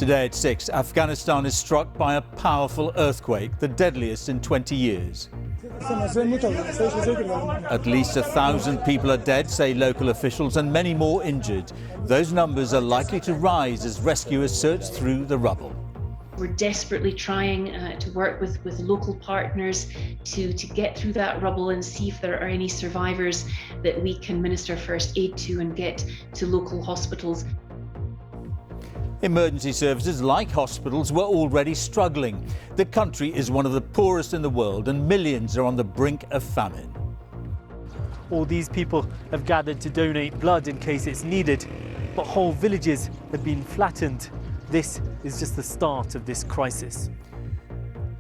Today at 6, Afghanistan is struck by a powerful earthquake, the deadliest in 20 years. At least 1,000 people are dead, say local officials, and many more injured. Those numbers are likely to rise as rescuers search through the rubble. We're desperately trying to work with local partners to get through that rubble and see if there are any survivors that we can minister first aid to and get to local hospitals. Emergency services, like hospitals, were already struggling. The country is one of the poorest in the world and millions are on the brink of famine. All these people have gathered to donate blood in case it's needed, but whole villages have been flattened. This is just the start of this crisis.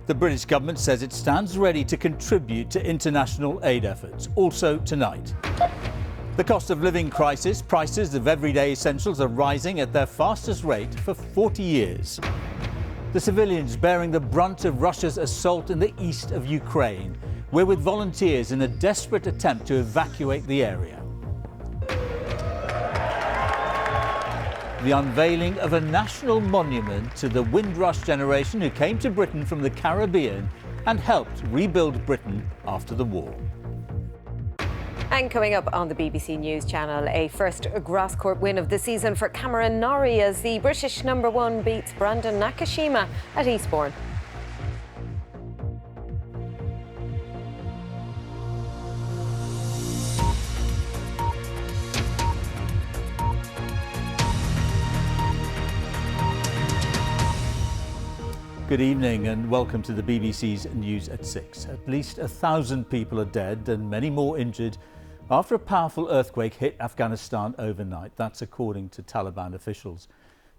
The British government says it stands ready to contribute to international aid efforts, also tonight. The cost of living crisis, prices of everyday essentials are rising at their fastest rate for 40 years. The civilians bearing the brunt of Russia's assault in the east of Ukraine. We're with volunteers in a desperate attempt to evacuate the area. The unveiling of a national monument to the Windrush generation who came to Britain from the Caribbean and helped rebuild Britain after the war. And coming up on the BBC News Channel, a first grass court win of the season for Cameron Norrie as the British #1 beats Brandon Nakashima at Eastbourne. Good evening and welcome to the BBC's News at 6. At least 1,000 people are dead and many more injured after a powerful earthquake hit Afghanistan overnight. That's according to Taliban officials.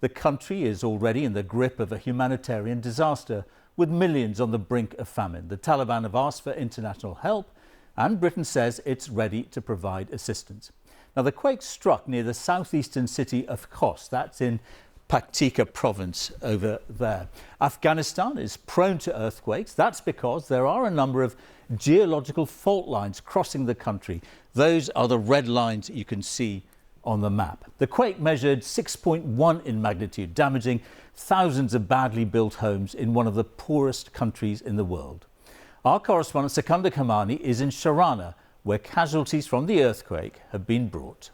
The country is already in the grip of a humanitarian disaster with millions on the brink of famine. The Taliban have asked for international help and Britain says it's ready to provide assistance. Now, the quake struck near the southeastern city of Khost. That's in Paktika province over there. Afghanistan is prone to earthquakes. That's because there are a number of geological fault lines crossing the country. Those are the red lines you can see on the map. The quake measured 6.1 in magnitude, damaging thousands of badly built homes in one of the poorest countries in the world. Our correspondent Sekunda Kamani is in Sharana, where casualties from the earthquake have been brought.